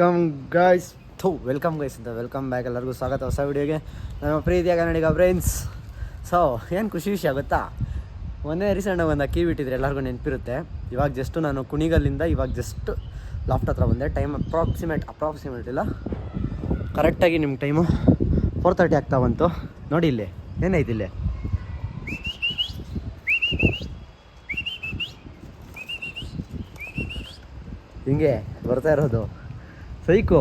Welcome guys ಅಂತ welcome back ಎಲ್ಲರಿಗೂ ಸ್ವಾಗತ ಹೊಸ ವಿಡಿಯೋಗೆ. ನಮ್ಮ ಪ್ರೀತಿಯ ಕನ್ನಡಿಗ ಫ್ರೆಂಡ್ಸ್. ಸೊ ಏನು ಖುಷಿ ವಿಷಯ ಗೊತ್ತಾ, ಮೊನ್ನೆ ರೀಸೆಂಟಾಗಿ ಒಂದು ಅಕ್ಕಿ ಬಿಟ್ಟಿದ್ರೆ ಎಲ್ಲರಿಗೂ ನೆನಪಿರುತ್ತೆ. ಇವಾಗ ಜಸ್ಟು ನಾನು ಕುಣಿಗಲ್ಲಿಂದ ಇವಾಗ ಜಸ್ಟ್ ಲಾಫ್ಟ್ ಹತ್ರ ಬಂದೆ. ಟೈಮ್ ಅಪ್ರಾಕ್ಸಿಮೇಟ್ ಇಲ್ಲ, ಕರೆಕ್ಟಾಗಿ ನಿಮ್ಮ ಟೈಮು 4:30 ಆಗ್ತಾ ಬಂತು. ನೋಡಿ ಇಲ್ಲಿ ಏನೈತಿ, ಇಲ್ಲಿ ಹಿಂಗೆ ಬರ್ತಾ ಇರೋದು ಸೈಕು.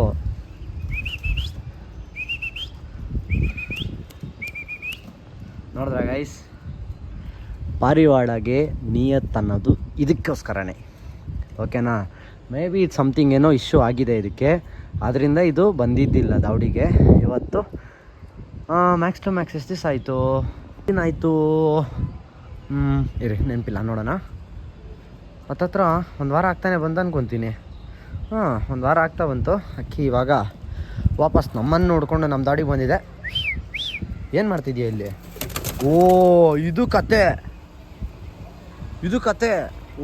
ನೋಡಿದ್ರ ಗೈಸ್, ಪಾರಿವಾಳಗೆ ನಿಯತ್ ಅನ್ನೋದು ಇದಕ್ಕೋಸ್ಕರನೇ, ಓಕೆನಾ. ಮೇ ಬಿ ಇದು ಸಮಥಿಂಗ್ ಏನೋ ಇಶ್ಯೂ ಆಗಿದೆ ಇದಕ್ಕೆ, ಆದ್ದರಿಂದ ಇದು ಬಂದಿದ್ದಿಲ್ಲ ದೌಡಿಗೆ ಇವತ್ತು. ಮ್ಯಾಕ್ಸ್ ಟು ಮ್ಯಾಕ್ಸ್ ಎಷ್ಟು ದಿವಸ ಆಯಿತು, ಏನಾಯಿತು ಇರಿ ನೆನಪಿಲ್ಲ, ನೋಡೋಣ. ಹತ್ತತ್ರ ಒಂದು ವಾರ ಆಗ್ತಾನೆ ಬಂದು ಅನ್ಕೊತೀನಿ. ಒಂದು ವಾರ ಆಗ್ತಾ ಬಂತು. ಅಕ್ಕಿ ಇವಾಗ ವಾಪಸ್ ನಮ್ಮನ್ನು ನೋಡಿಕೊಂಡು ನಮ್ಮ ದಾಡಿಗೆ ಬಂದಿದೆ. ಏನು ಮಾಡ್ತಿದ್ಯಾ ಇಲ್ಲಿ? ಓ ಇದು ಕತೆ.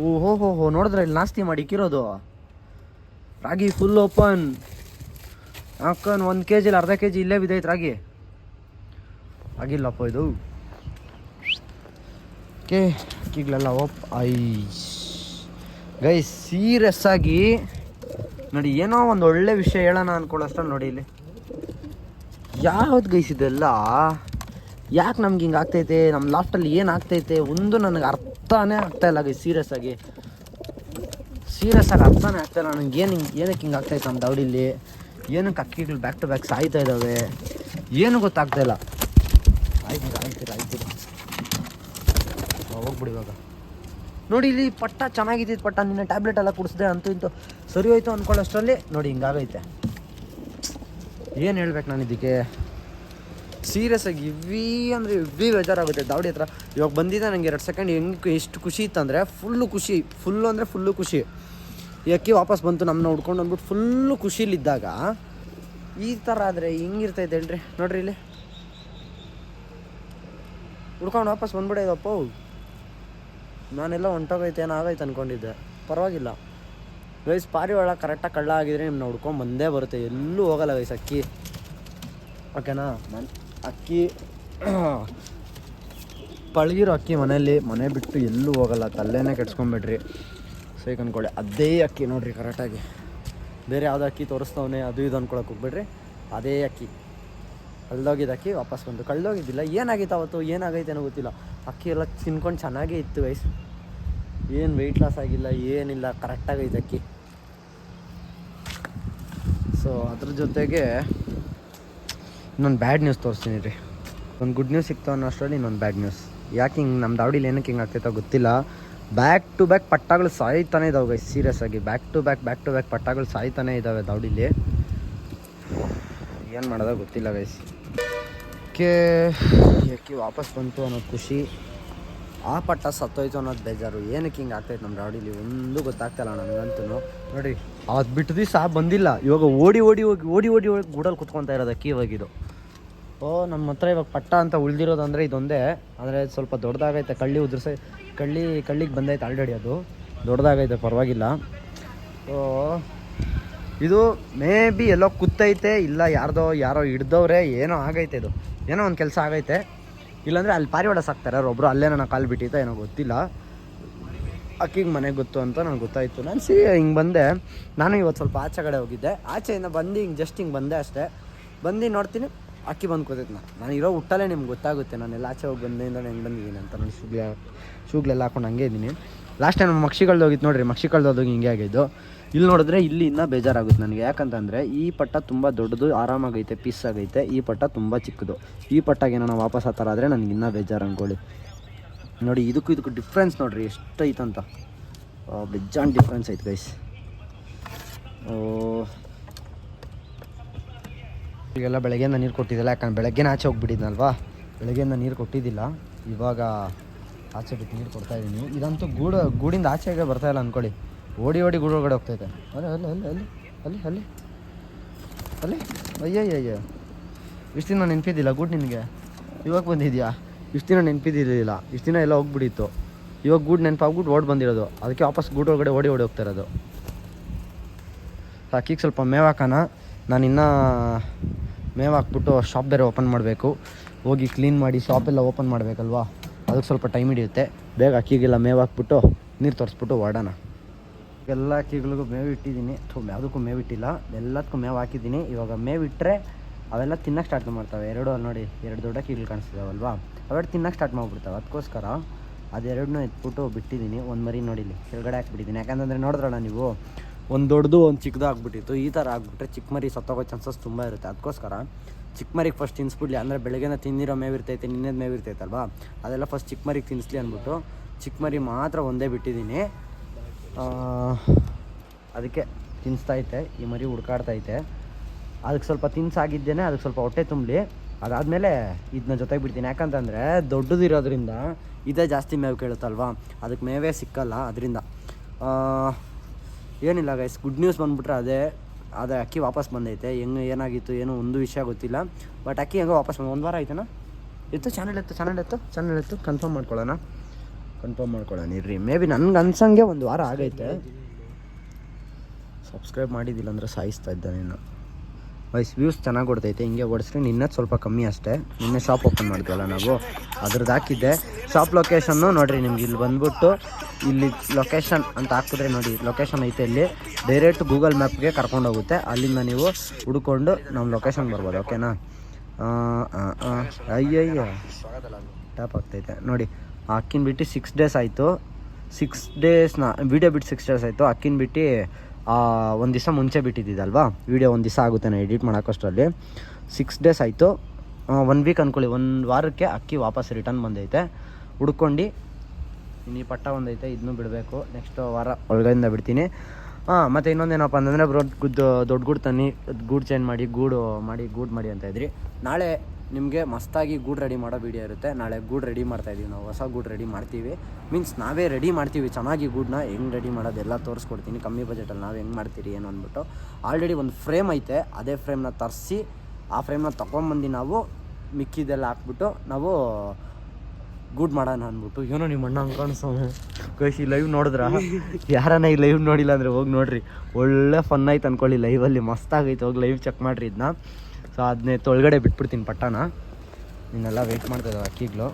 ಓಹೋ ನೋಡಿದ್ರೆ ಇಲ್ಲಿ ನಾಸ್ತಿ ಮಾಡಿ ಇಕ್ಕಿರೋದು ರಾಗಿ ಫುಲ್ ಓಪನ್. ಅಕ್ಕನ್ 1 kg ಇಲ್ಲ 1/2 kg ಇಲ್ಲೇ ಬಿದ್ದೈತೆ ರಾಗಿ. ಆಗಿಲ್ಲಪ್ಪ ಇದು. ಓಕೆ, ಅಕ್ಕಿಗಳೆಲ್ಲ ಗೈಸ್ ಸೀರಿಯಸ್ ಆಗಿ ನೋಡಿ, ಏನೋ ಒಂದು ಒಳ್ಳೆ ವಿಷಯ ಹೇಳೋಣ ಅಂದ್ಕೊಳ್ಳೋಷ್ಟರಲ್ಲಿ ನೋಡಿ ಇಲ್ಲಿ ಯಾವ್ದು ಗೈಸ್ ಇದೆಲ್ಲ. ಯಾಕೆ ನಮ್ಗೆ ಹಿಂಗೆ ಆಗ್ತೈತೆ, ನಮ್ಮ ಲಾಫ್ಟಲ್ಲಿ ಏನು ಆಗ್ತೈತೆ ಒಂದು ನನಗೆ ಅರ್ಥನೇ ಆಗ್ತಾಯಿಲ್ಲ ಗೈಸ್. ಸೀರಿಯಸ್ ಆಗಿ ಅರ್ಥನೇ ಆಗ್ತಾಯಿಲ್ಲ ನನಗೆ. ಏನಕ್ಕೆ ಹಿಂಗೆ ಆಗ್ತಾಯಿತ್ತು ನಮ್ಮ ದೌಡಿಲಿ, ಏನಕ್ಕೆ ಅಕ್ಕಿಗಳು ಬ್ಯಾಕ್ ಟು ಬ್ಯಾಕ್ ಸಾಯ್ತಾ ಇದ್ದಾವೆ, ಏನು ಗೊತ್ತಾಗ್ತಾಯಿಲ್ಲ. ಆಯ್ತು ಹೋಗ್ಬಿಡಿ ಇವಾಗ. ನೋಡಿ ಇಲ್ಲಿ ಪಟ್ಟ ಚೆನ್ನಾಗಿದ್ದಿದ್ದು ಪಟ್ಟ, ನಿನ್ನೆ ಟ್ಯಾಬ್ಲೆಟ್ ಎಲ್ಲ ಕುಡಿಸ್ದೆ, ಅಂತೂ ಇಂತೂ ಸರಿ ಹೋಯ್ತು ಅಂದ್ಕೊಳ್ಳೋಷ್ಟರಲ್ಲಿ ನೋಡಿ ಹಿಂಗಾಗೈತೆ. ಏನು ಹೇಳ್ಬೇಕು ನಾನು ಇದಕ್ಕೆ. ಸೀರಿಯಸ್ ಆಗಿ ಇವ್ವಿ ಬೇಜಾರಾಗುತ್ತೆ ದೌಡಿ ಹತ್ರ. ಇವಾಗ ಬಂದಿದ್ದೆ ನನಗೆ 2 ಸೆಕೆಂಡ್ ಎಷ್ಟು ಖುಷಿ ಇತ್ತಂದರೆ ಫುಲ್ಲು ಖುಷಿ. ಈ ಅಕ್ಕಿ ವಾಪಸ್ ಬಂತು, ನಮ್ಮನ್ನ ಹುಡ್ಕೊಂಡು ಅಂದ್ಬಿಟ್ಟು ಫುಲ್ಲು ಖುಷಿಲಿದ್ದಾಗ ಈ ಥರ ಆದರೆ ಹಿಂಗಿರ್ತೈತೆ ಹೇಳ್ರಿ. ನೋಡ್ರಿ ಇಲ್ಲಿ ಹುಡ್ಕೊಂಡು ವಾಪಸ್ ಬಂದ್ಬಿಡೋದಪ್ಪ. ನಾನೆಲ್ಲ ಹೊಂಟೋಗೈತೆ ಏನೋ ಆಗೈತೆ ಅಂದ್ಕೊಂಡಿದ್ದೆ, ಪರವಾಗಿಲ್ಲ ಗೈಸ್. ಪಾರಿವಾಳ ಕರೆಕ್ಟಾಗಿ ಕಳ್ಳ ಆಗಿದ್ರೆ ನಿಮ್ಮನ್ನ ಹುಡ್ಕೊಂಡು ಬಂದೇ ಬರುತ್ತೆ, ಎಲ್ಲೂ ಹೋಗಲ್ಲ ಗೈಸ್ ಅಕ್ಕಿ, ಓಕೆನಾ. ನಾನು ಅಕ್ಕಿ ಪಳಗಿರೋ ಅಕ್ಕಿ ಮನೆ ಬಿಟ್ಟು ಎಲ್ಲೂ ಹೋಗಲ್ಲ, ತಲ್ಲೇನೇ ಕೆಡ್ಸ್ಕೊಂಬಿಡ್ರಿ ಸೈಕ್ ಅಂದ್ಕೊಳ್ಳಿ. ಅದೇ ಅಕ್ಕಿ ನೋಡ್ರಿ ಕರೆಕ್ಟಾಗಿ. ಬೇರೆ ಯಾವುದೋ ಅಕ್ಕಿ ತೋರಿಸ್ತವನೆ ಅದು ಇದು ಅಂದ್ಕೊಳಕ್ಕೆ ಹೋಗ್ಬಿಡ್ರಿ. ಅದೇ ಅಕ್ಕಿ ಕಳ್ದೋಗಿದ್ದು ಅಕ್ಕಿ ವಾಪಸ್ ಬಂತು. ಕಳ್ದೋಗಿದ್ದಿಲ್ಲ, ಏನಾಗಿತ್ತು ಅವತ್ತು, ಏನಾಗೈತೆ ಅನ್ನೋ ಗೊತ್ತಿಲ್ಲ. ಅಕ್ಕಿ ಎಲ್ಲ ತಿನ್ಕೊಂಡು ಚೆನ್ನಾಗೇ ಇತ್ತು ಗೈಸ್, ಏನು ವೆಯ್ಟ್ ಲಾಸ್ ಆಗಿಲ್ಲ, ಏನಿಲ್ಲ, ಕರೆಕ್ಟಾಗೈತೆ ಅಕ್ಕಿ. ಸೊ ಅದ್ರ ಜೊತೆಗೆ ಇನ್ನೊಂದು ಬ್ಯಾಡ್ ನ್ಯೂಸ್ ತೋರಿಸ್ತೀನಿ ರೀ. ಒಂದು ಗುಡ್ ನ್ಯೂಸ್ ಸಿಕ್ತು ಅನ್ನೋ ಅಷ್ಟರಲ್ಲಿ ಇನ್ನೊಂದು ಬ್ಯಾಡ್ ನ್ಯೂಸ್. ಯಾಕೆ ಹಿಂಗೆ ನಮ್ಮ ದಾವಡಿಲಿ ಏನಕ್ಕೆ ಹಿಂಗೆ ಆಗ್ತೈತೋ ಗೊತ್ತಿಲ್ಲ. ಬ್ಯಾಕ್ ಟು ಬ್ಯಾಕ್ ಪಟ್ಟಗಳು ಸಾಯ್ತಾನೆ ಇದ್ದಾವೆ ಗೈಸ್. ಸೀರಿಯಸ್ ಆಗಿ ಬ್ಯಾಕ್ ಟು ಬ್ಯಾಕ್ ಪಟ್ಟಗಳು ಸಾಯ್ತಾನೆ ಇದ್ದಾವೆ ದಾವಡಿಲಿ. ಏನು ಮಾಡೋದೋ ಗೊತ್ತಿಲ್ಲ ಗೈಸ್. ಅಕ್ಕಿ ವಾಪಸ್ ಬಂತು ಅನ್ನೋದು ಖುಷಿ, ಆ ಪಟ್ಟ ಸತ್ತೋಯ್ತು ಅನ್ನೋದು ಬೇಜಾರು. ಏನಕ್ಕೆ ಹಿಂಗೆ ಆಗ್ತೈತೆ ನಮ್ಮ ದಾವಡಿಲಿ ಒಂದು ಗೊತ್ತಾಗ್ತಾಯಿಲ್ಲ ನನಗಂತೂ. ನೋಡಿರಿ ಅವತ್ತು ಬಿಟ್ಟು ದಿವಸ ಬಂದಿಲ್ಲ, ಇವಾಗ ಓಡಿ ಗೂಡಲ್ಲಿ ಕುತ್ಕೊತಾ ಇರೋದು ಅಕ್ಕಿ ಇವಾಗಿದು. ನಮ್ಮ ಹತ್ರ ಇವಾಗ ಪಟ್ಟ ಅಂತ ಉಳಿದಿರೋದು ಅಂದರೆ ಇದೊಂದೇ. ಅಂದರೆ ಸ್ವಲ್ಪ ದೊಡ್ಡದಾಗೈತೆ, ಕಳ್ಳಿಗೆ ಬಂದೈತೆ ಆಲ್ರೆಡಿ, ಅದು ದೊಡ್ಡದಾಗೈತೆ, ಪರವಾಗಿಲ್ಲ. ಇದು ಮೇ ಬಿ ಎಲ್ಲೋ ಕುತ್ತೈತೆ, ಇಲ್ಲ ಯಾರೋ ಹಿಡ್ದವ್ರೆ, ಏನೋ ಆಗೈತೆ, ಇದು ಏನೋ ಒಂದು ಕೆಲಸ ಆಗೈತೆ. ಇಲ್ಲಾಂದರೆ ಅಲ್ಲಿ ಪಾರಿವಾಳ ಸಾಕ್ತಾರೆ ಒಬ್ಬರು, ಅಲ್ಲೇ ನನ್ನ ಕಾಲು ಬಿಟ್ಟಿತ್ತು, ಏನೋ ಗೊತ್ತಿಲ್ಲ. ಅಕ್ಕಿಗೆ ಮನೆಗೆ ಗೊತ್ತು ಅಂತ ನನಗೆ ಗೊತ್ತಾಯಿತು. ನಾನು ಹಿಂಗೆ ಬಂದೆ. ನಾನು ಇವತ್ತು ಸ್ವಲ್ಪ ಆಚೆ ಕಡೆ ಹೋಗಿದ್ದೆ, ಆಚೆಯಿಂದ ಬಂದು ಹಿಂಗೆ ಬಂದೆ ಅಷ್ಟೇ. ಬಂದು ನೋಡ್ತೀನಿ ಅಕ್ಕಿ ಬಂದು ಕೂತೈತೆ. ನಾನು ಇರೋ ಹುಟ್ಟಲ್ಲೇ ನಿಮ್ಗೆ ಗೊತ್ತಾಗುತ್ತೆ ನಾನೆಲ್ಲ ಆಚೆ ಹೋಗಿ ಬಂದಿಂದ ಹೆಂಗೆ ಬಂದಿದ್ದೀನಿ ಅಂತ. ನಾನು ಶೂಗಳೆಲ್ಲ ಹಾಕೊಂಡು ಹಂಗೆ ಇದ್ದೀನಿ. ಲಾಸ್ಟ್ ಟೈಮ್ ಮಕ್ಷಿಗಳ್ದು ಹೋಗಿತ್ತು ನೋಡಿರಿ, ಮಕ್ಷಿಗಳ್ದೋಗಿ ಹಿಂಗೆ ಆಗಿದ್ದು. ಇಲ್ಲಿ ನೋಡಿದ್ರೆ ಇಲ್ಲಿ ಇನ್ನೂ ಬೇಜಾರಾಗುತ್ತೆ ನನಗೆ. ಯಾಕಂತಂದರೆ ಈ ಪಟ್ಟ ತುಂಬ ದೊಡ್ಡದು, ಆರಾಮಾಗೈತೆ, ಪೀಸ್ ಆಗೈತೆ. ಈ ಪಟ್ಟ ತುಂಬ ಚಿಕ್ಕದು. ಈ ಪಟ್ಟಾಗೆ ನಾನು ವಾಪಸ್ ಆ ಥರ ಆದರೆ ನನಗೆ ಇನ್ನೂ ಬೇಜಾರು ಅಂದ್ಕೊಳ್ಳಿ. ನೋಡಿ ಇದಕ್ಕೂ ಡಿಫ್ರೆನ್ಸ್ ನೋಡಿರಿ ಎಷ್ಟೈತಂತ, ಬೆಜ್ಜಾನ್ ಡಿಫ್ರೆನ್ಸ್ ಐತೆ ಗೈಸ್. ಈಗೆಲ್ಲ ಬೆಳಗ್ಗೆಯಿಂದ ನೀರು ಕೊಟ್ಟಿದ್ದಿಲ್ಲ, ಯಾಕಂದ್ರೆ ಬೆಳಗ್ಗೆನೇ ಆಚೆ ಹೋಗ್ಬಿಟ್ಟಿದ್ನಲ್ವಾ, ಬೆಳಗ್ಗೆಯಿಂದ ನೀರು ಕೊಟ್ಟಿದ್ದಿಲ್ಲ. ಇವಾಗ ಆಚೆ ಬಿಟ್ಟು ನೀರು ಕೊಡ್ತಾಯಿದ್ದೀನಿ. ಇದಂತೂ ಗೂಡಿಂದ ಆಚೆಗೆ ಬರ್ತಾಯಿಲ್ಲ ಅಂದ್ಕೊಳ್ಳಿ, ಓಡಿ ಗೂಡು ಒಳಗಡೆ ಹೋಗ್ತೈತೆ. ಅಲ್ಲಿ ಅಯ್ಯಯ್ಯ, ಇಷ್ಟು ದಿನ ನೆನಪಿದ್ದಿಲ್ಲ ಗೂಡು ನಿನಗೆ, ಇವಾಗ ಬಂದಿದ್ಯಾ? ಇಷ್ಟು ದಿನ ನೆನಪಿದ್ದಿರಲಿಲ್ಲ, ಇಷ್ಟು ದಿನ ಎಲ್ಲ ಹೋಗ್ಬಿಟ್ಟಿತ್ತು. ಇವಾಗ ಗೂಡು ನೆನಪಾಗ್ಬಿಟ್ಟು ಓಡಿ ಬಂದಿರೋದು, ಅದಕ್ಕೆ ವಾಪಸ್ ಗೂಡು ಒಳಗಡೆ ಓಡಿ ಹೋಗ್ತಾ ಇರೋದು. ಅಕ್ಕಿಗೆ ಸ್ವಲ್ಪ ಮೇವು ಹಾಕೋಣ. ನಾನಿನ್ನೂ ಮೇವು ಹಾಕ್ಬಿಟ್ಟು ಶಾಪ್ ಬೇರೆ ಓಪನ್ ಮಾಡಬೇಕು, ಹೋಗಿ ಕ್ಲೀನ್ ಮಾಡಿ ಶಾಪೆಲ್ಲ ಓಪನ್ ಮಾಡಬೇಕಲ್ವಾ, ಅದಕ್ಕೆ ಸ್ವಲ್ಪ ಟೈಮ್ ಹಿಡಿಯುತ್ತೆ. ಬೇಗ ಅಕ್ಕಿಗೆಲ್ಲ ಮೇವು ಹಾಕ್ಬಿಟ್ಟು ನೀರು ತೋರಿಸ್ಬಿಟ್ಟು ಹೊರಡೋಣ. ಎಲ್ಲ ಅಕ್ಕಿಗಳಿಗೂ ಮೇವು ಇಟ್ಟಿದ್ದೀನಿ, ಯಾವುದಕ್ಕೂ ಮೇವು ಇಟ್ಟಿಲ್ಲ, ಎಲ್ಲದಕ್ಕೂ ಮೇವು ಹಾಕಿದ್ದೀನಿ. ಇವಾಗ ಮೇವು ಇಟ್ಟರೆ ಅವೆಲ್ಲ ತಿನ್ನೋಕ್ಕೆ ಸ್ಟಾರ್ಟ್ ಮಾಡ್ತವೆ. ಎರಡು ಅಲ್ಲಿ ನೋಡಿ, 2 ದೊಡ್ಡ ಅಕ್ಕಿಗಳು ಕಾಣಿಸ್ತಿದ್ದಾವಲ್ವಾ, ಅವೆರಡು ತಿನ್ನೋಕ್ಕೆ ಸ್ಟಾರ್ಟ್ ಮಾಡಿಬಿಡ್ತಾವೆ. ಅದಕ್ಕೋಸ್ಕರ ಅದೆರಡನ್ನೂ ಎತ್ಬಿಟ್ಟು ಬಿಟ್ಟಿದ್ದೀನಿ. ಒಂದು ಮರಿ ನೋಡಿಲಿ ಕೆಳಗಡೆ ಹಾಕ್ಬಿಟ್ಟಿದ್ದೀನಿ. ಯಾಕಂತಂದರೆ ನೋಡಿದ್ರಲ್ಲ ನೀವು, ಒಂದು ದೊಡ್ಡದು ಒಂದು ಚಿಕ್ಕದು ಆಗ್ಬಿಟ್ಟಿತ್ತು. ಈ ಥರ ಆಗಿಬಿಟ್ರೆ ಚಿಕ್ಕ ಮರಿ ಸತ್ತೋಗೋ ಚಾನ್ಸಸ್ ತುಂಬ ಇರುತ್ತೆ. ಅದಕ್ಕೋಸ್ಕರ ಚಿಕ್ಕ ಮರಿಗೆ ಫಸ್ಟ್ ತಿನ್ನಿಸ್ಬಿಡ್ಲಿ. ಅಂದರೆ ಬೆಳಗ್ಗೆನ ತಿಂದಿರೋ ಮೇವು ಇರ್ತೈತೆ, ನಿನ್ನೆದು ಮೇವು ಇರ್ತೈತಲ್ವಾ, ಅದೆಲ್ಲ ಫಸ್ಟ್ ಚಿಕ್ಕ ಮರಿಗೆ ತಿನ್ನಿಸ್ಲಿ ಅಂದ್ಬಿಟ್ಟು ಚಿಕ್ಕ ಮರಿ ಮಾತ್ರ ಒಂದೇ ಬಿಟ್ಟಿದ್ದೀನಿ. ಅದಕ್ಕೆ ತಿನ್ನಿಸ್ತೈತೆ, ಈ ಮರಿ ಹುಡ್ಕಾಡ್ತೈತೆ. ಅದಕ್ಕೆ ಸ್ವಲ್ಪ ತಿನ್ಸಾಗಿದ್ದೇನೆ, ಅದಕ್ಕೆ ಸ್ವಲ್ಪ ಹೊಟ್ಟೆ ತುಂಬಲಿ. ಅದಾದಮೇಲೆ ಇದನ್ನ ಜೊತೆಗೆ ಬಿಡ್ತೀನಿ. ಯಾಕಂತಂದರೆ ದೊಡ್ಡದಿರೋದ್ರಿಂದ ಇದೇ ಜಾಸ್ತಿ ಮೇವು ಕೇಳುತ್ತಲ್ವಾ, ಅದಕ್ಕೆ ಮೇವೇ ಸಿಕ್ಕಲ್ಲ. ಅದರಿಂದ ಏನಿಲ್ಲ ಗೈಸ್, ಗುಡ್ ನ್ಯೂಸ್ ಬಂದುಬಿಟ್ರೆ ಅದೇ ಅಕ್ಕಿ ವಾಪಸ್ ಬಂದೈತೆ. ಏನಾಗಿತ್ತು ಏನೋ ಒಂದು ವಿಷಯ ಗೊತ್ತಿಲ್ಲ, ಬಟ್ ಅಕ್ಕಿ ಹೆಂಗೋ ವಾಪಸ್ ಬಂದು 1 ವಾರ ಆಯ್ತಾನ ಚಾನಲ್ ಎತ್ತು ಕನ್ಫರ್ಮ್ ಮಾಡ್ಕೊಳ್ಳೋಣ ಇರ್ರಿ. ಮೇ ಬಿ ನನಗೆ ಅನ್ಸಂಗೆ 1 ವಾರ ಆಗೈತೆ. ಸಬ್ಸ್ಕ್ರೈಬ್ ಮಾಡಿದ್ದಿಲ್ಲ ಅಂದರೆ ಸಾಯಿಸ್ತಾ ಇದ್ದ ನೀನು. ವ್ಯೂಸ್ ಚೆನ್ನಾಗಿ ಕೊಡ್ತೈತೆ, ಹಿಂಗೆ ಓಡಿಸ್ರಿ. ನಿನ್ನೆ ಸ್ವಲ್ಪ ಕಮ್ಮಿ ಅಷ್ಟೇ. ನಿನ್ನೆ ಶಾಪ್ ಓಪನ್ ಮಾಡಿದ್ವಲ್ಲ ನಾವು, ಅದ್ರದ್ದು ಹಾಕಿದ್ದೆ. ಶಾಪ್ ಲೊಕೇಶನ್ನು ನೋಡಿರಿ, ನಿಮ್ಗೆ ಇಲ್ಲಿ ಬಂದ್ಬಿಟ್ಟು ಇಲ್ಲಿ ಲೊಕೇಶನ್ ಅಂತ ಹಾಕಿದ್ರೆ ನೋಡಿ, ಲೊಕೇಶನ್ ಐತೆ. ಇಲ್ಲಿ ಡೈರೆಕ್ಟ್ ಗೂಗಲ್ ಮ್ಯಾಪ್ಗೆ ಕರ್ಕೊಂಡು ಹೋಗುತ್ತೆ. ಅಲ್ಲಿಂದ ನೀವು ಹುಡ್ಕೊಂಡು ನಮ್ಮ ಲೊಕೇಶನ್ ಬರ್ಬೋದು. ಓಕೆನಾ? ಅಯ್ಯಯ್ಯ ಟ್ಯಾಪ್ ಆಗ್ತೈತೆ ನೋಡಿ. ಅಕ್ಕಿನ ಬಿಟ್ಟು 6 ಡೇಸ್ ಆಯಿತು. 6 ಡೇಸ್ನ ವೀಡಿಯೋ ಬಿಟ್ಟು 6 ಡೇಸ್ ಆಯಿತು. ಅಕ್ಕಿನ ಬಿಟ್ಟು 1 ದಿವಸ ಮುಂಚೆ ಬಿಟ್ಟಿದ್ದಲ್ವಾ, ವೀಡಿಯೋ 1 ದಿವಸ ಆಗುತ್ತೆ ನಾನು ಎಡಿಟ್ ಮಾಡೋಕ್ಕಷ್ಟರಲ್ಲಿ. 6 ಡೇಸ್ ಆಯಿತು. 1 ವೀಕ್ ಅಂದ್ಕೊಳ್ಳಿ, 1 ವಾರಕ್ಕೆ ಅಕ್ಕಿ ವಾಪಸ್ ರಿಟರ್ನ್ ಬಂದೈತೆ. ಹುಡ್ಕೊಂಡು ಇನ್ನು ಈ ಪಟ್ಟ ಒಂದೈತೆ, ಇದನ್ನು ಬಿಡಬೇಕು. ನೆಕ್ಸ್ಟ್ ವಾರ ಒಳಗಡೆಯಿಂದ ಬಿಡ್ತೀನಿ. ಮತ್ತು ಇನ್ನೊಂದೇನಪ್ಪ ಅಂತಂದರೆ ದೊಡ್ಡ ಗೂಡು ತನ್ನಿ, ಗೂಡು ಚೇಂಜ್ ಮಾಡಿ ಗೂಡು ಮಾಡಿ ಅಂತ ಇದ್ರಿ. ನಾಳೆ ನಿಮಗೆ ಮಸ್ತಾಗಿ ಗೂಡು ರೆಡಿ ಮಾಡೋ ವೀಡಿಯೋ ಇರುತ್ತೆ. ನಾಳೆ ಗೂಡು ರೆಡಿ ಮಾಡ್ತಾಯಿದ್ದೀವಿ ನಾವು, ಹೊಸ ಗೂಡು ರೆಡಿ ಮಾಡ್ತೀವಿ. ಮೀನ್ಸ್ ನಾವೇ ರೆಡಿ ಮಾಡ್ತೀವಿ ಚೆನ್ನಾಗಿ ಗೂಡನ್ನ. ಹೆಂಗೆ ರೆಡಿ ಮಾಡೋದೆಲ್ಲ ತೋರಿಸ್ಕೊಡ್ತೀನಿ, ಕಮ್ಮಿ ಬಜೆಟಲ್ಲಿ ನಾವು ಹೆಂಗೆ ಮಾಡ್ತೀರಿ ಏನು ಅಂದ್ಬಿಟ್ಟು. ಆಲ್ರೆಡಿ ಒಂದು ಫ್ರೇಮ್ ಐತೆ, ಅದೇ ಫ್ರೇಮ್ನ ತರಿಸಿ ಆ ಫ್ರೇಮ್ನ ತೊಗೊಂಬಂದು ನಾವು ಮಿಕ್ಕಿದೆಲ್ಲ ಹಾಕ್ಬಿಟ್ಟು ನಾವು ಗೂಡ್ ಮಾಡೋಣ ಅಂದ್ಬಿಟ್ಟು. ಏನೋ ನಿಮ್ಮ ಅಣ್ಣ ಹಂಗೆ ಕಾಣಿಸೋನು ಕೈಸಿ. ಲೈವ್ ನೋಡಿದ್ರ ಯಾರನ್ನ ಈ ಲೈವ್ ನೋಡಿಲ್ಲ ಅಂದರೆ ಹೋಗಿ ನೋಡಿರಿ, ಒಳ್ಳೆ ಫನ್ ಆಯ್ತು ಅಂದ್ಕೊಳ್ಳಿ. ಲೈವಲ್ಲಿ ಮಸ್ತಾಗೈತೆ, ಹೋಗಿ ಲೈವ್ ಚೆಕ್ ಮಾಡಿರಿ ಇದನ್ನ. ಸೊ ಅದನ್ನೇ ತೊಳಗಡೆ ಬಿಟ್ಬಿಡ್ತೀನಿ ಪಟ್ಟಾನ. ಇನ್ನೆಲ್ಲ ವೆಯ್ಟ್ ಮಾಡ್ತಾಯಿದ್ದಾವೆ ಅಕ್ಕಿಗಳು,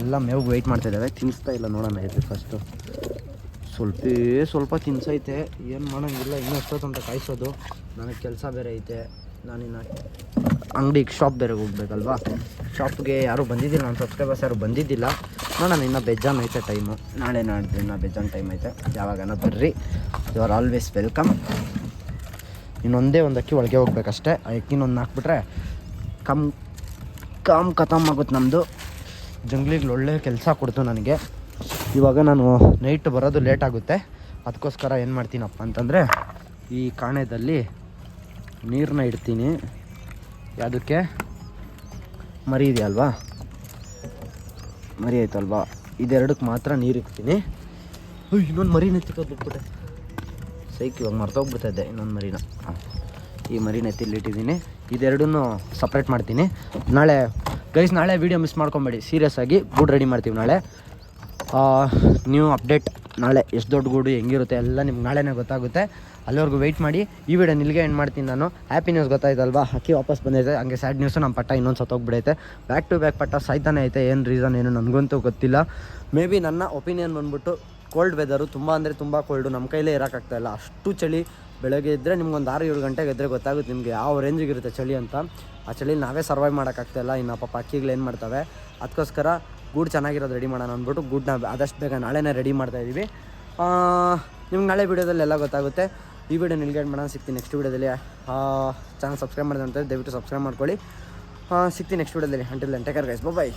ಎಲ್ಲ ಮೇವಿಗೆ ವೆಯ್ಟ್ ಮಾಡ್ತಾಯಿದ್ದಾವೆ. ತಿನ್ನಿಸ್ತಾ ಇಲ್ಲ, ನೋಡೋಣ ಇದ್ರಿ ಫಸ್ಟು. ಸ್ವಲ್ಪ ತಿನ್ಸೈತೆ, ಏನು ಮಾಡೋಂಗಿಲ್ಲ. ಇನ್ನೂ ಎಷ್ಟೊತ್ತಂತ ಕಾಯಿಸೋದು, ನನಗೆ ಕೆಲಸ ಬೇರೆ ಐತೆ. ನಾನಿನ್ನು ಅಂಗಡಿಗೆ ಶಾಪ್ ಬೇರೆ ಹೋಗ್ಬೇಕಲ್ವಾ. ಶಾಪ್ಗೆ ಯಾರೂ ಬಂದಿದ್ದಿಲ್ಲ, ನನ್ನ ಸಬ್ಸ್ಕ್ರೈಬರ್ಸ್ ಯಾರು ಬಂದಿದ್ದಿಲ್ಲ. ನೋಡೋಣ, ಇನ್ನೂ ಬೇಜಾನ್ ಐತೆ ಟೈಮು. ನಾಳೆ ನಾಡ್ದು ಇನ್ನೂ ಬೇಜಾನ್ ಟೈಮ್ ಐತೆ. ಯಾವಾಗನ ಬರ್ರಿ, ಯು ಆರ್ ಆಲ್ವೇಸ್ ವೆಲ್ಕಮ್. ಇನ್ನೊಂದೇ ಒಂದು ಅಕ್ಕಿ ಒಳಗೆ ಹೋಗ್ಬೇಕಷ್ಟೇ. ಆ ಅಕ್ಕಿನೊಂದು ಹಾಕ್ಬಿಟ್ರೆ ಖತಮ್ ಆಗುತ್ತೆ ನಮ್ಮದು. ಜಂಗ್ಲಿಗೆ ಒಳ್ಳೆ ಕೆಲಸ ಕೊಡ್ತು ನನಗೆ. ಇವಾಗ ನಾನು ನೈಟ್ ಬರೋದು ಲೇಟ್ ಆಗುತ್ತೆ. ಅದಕ್ಕೋಸ್ಕರ ಏನು ಮಾಡ್ತೀನಪ್ಪ ಅಂತಂದರೆ, ಈ ಕಾಣೆದಲ್ಲಿ ನೀರನ್ನ ಇಡ್ತೀನಿ. ಯಾವುದಕ್ಕೆ? ಮರಿ ಇದೆಯಲ್ವಾ, ಮರಿ ಆಯ್ತಲ್ವಾ, ಇದೆರಡಕ್ಕೆ ಮಾತ್ರ ನೀರು ಇಡ್ತೀನಿ. ಇನ್ನೊಂದು ಮರಿನ ಎತ್ತಿಕೋದು ಬಿಟ್ಬಿಟ್ಟೆ, ಸೈಕ್ ಇವಾಗ ಮರ್ತೋಗ್ಬಿಡ್ತಾ ಇದ್ದೆ. ಇನ್ನೊಂದು ಮರಿನ, ಈ ಮರಿನ ಎತ್ತಿಲ್ಲಿಟ್ಟಿದ್ದೀನಿ. ಇದೆರಡನ್ನೂ ಸಪ್ರೇಟ್ ಮಾಡ್ತೀನಿ. ನಾಳೆ ವೀಡಿಯೋ ಮಿಸ್ ಮಾಡ್ಕೊಬೇಡಿ, ಸೀರಿಯಸ್ ಆಗಿ ಗೂಡು ರೆಡಿ ಮಾಡ್ತೀವಿ ನಾಳೆ. ನ್ಯೂ ಅಪ್ಡೇಟ್ ನಾಳೆ, ಎಷ್ಟು ದೊಡ್ಡ ಗೂಡು ಹೆಂಗಿರುತ್ತೆ ಎಲ್ಲ ನಿಮ್ಗೆ ನಾಳೆನೇ ಗೊತ್ತಾಗುತ್ತೆ. ಅಲ್ಲಿವರೆಗೂ ವೆಯ್ಟ್ ಮಾಡಿ. ಈ ವಿಡಿಯೋ ನಿಲ್ಗೆ ಎಂಡ್ ಮಾಡ್ತೀನಿ ನಾನು. ಹ್ಯಾಪಿ ನ್ಯೂಸ್ ಗೊತ್ತಾಯ್ತಲ್ವಾ, ಅಕ್ಕಿ ವಾಪಸ್ ಬಂದೈತೆ. ಹಂಗೆ ಸ್ಯಾಡ್ ನ್ಯೂಸು, ನಮ್ಮ ಪಟ್ಟ ಇನ್ನೊಂದು ಸತ್ತೋಗ್ಬಿಡೈತೆ. ಬ್ಯಾಕ್ ಟು ಬ್ಯಾಕ್ ಪಟ್ಟ ಸಾಯ್ತಾನೆ ಐತೆ. ಏನು ರೀಸನ್ ಏನು ನನಗಂತೂ ಗೊತ್ತಿಲ್ಲ. ಮೇ ಬಿ ನನ್ನ ಒಪಿನಿಯನ್ ಬಂದ್ಬಿಟ್ಟು ಕೋಲ್ಡ್ ವೆದರು, ತುಂಬ ಅಂದರೆ ತುಂಬ ಕೋಲ್ಡು, ನಮ್ಮ ಕೈಲೇ ಇರೋಕ್ಕಾಗ್ತಾಯಿಲ್ಲ, ಅಷ್ಟು ಚಳಿ. ಬೆಳಗ್ಗೆ ಇದ್ದರೆ ನಿಮ್ಗೊಂದು 6-7 ಗಂಟೆಗೆ ಇದ್ದರೆ ಗೊತ್ತಾಗುತ್ತೆ ನಿಮಗೆ ಯಾವ ರೇಂಜಿಗಿರುತ್ತೆ ಚಳಿ ಅಂತ. ಆ ಚಳಿ ನಾವೇ ಸರ್ವೈವ್ ಮಾಡೋಕ್ಕಾಗ್ತಾಯಿಲ್ಲ. ಇನ್ನು ಪಾಪ ಅಕ್ಕಿಗಳು ಏನು ಮಾಡ್ತವೆ. ಅದಕ್ಕೋಸ್ಕರ ಗೂಡು ಚೆನ್ನಾಗಿರೋದು ರೆಡಿ ಮಾಡೋಣ ಅಂದ್ಬಿಟ್ಟು ಗೂಡನ್ನ ಆದಷ್ಟು ಬೇಗ ನಾಳೆನೇ ರೆಡಿ ಮಾಡ್ತಾಯಿದ್ದೀವಿ. ನಿಮ್ಗೆ ನಾಳೆ ವೀಡಿಯೋದಲ್ಲಿ ಎಲ್ಲ ಗೊತ್ತಾಗುತ್ತೆ. ಈ ವಿಡಿಯೋ ನಿಲ್ಗೇಟ್ ಮಾಡೋಣ. ಸಿಗ್ತೀನಿ ನೆಕ್ಸ್ಟ್ ವೀಡಿಯೋದಲ್ಲಿ. ಚಾನಲ್ ಸಬ್ಸ್ಕ್ರೈಬ್ ಮಾಡಿದೆ ಅಂತ ದಯವಿಟ್ಟು ಸಬ್ಸ್ಕ್ರೈಬ್ ಮಾಡ್ಕೊಳ್ಳಿ. ಸಿಗ್ತೀನಿ ನೆಕ್ಸ್ಟ್ ವೀಡಿಯೋದಲ್ಲಿ. Until then take care guys, by.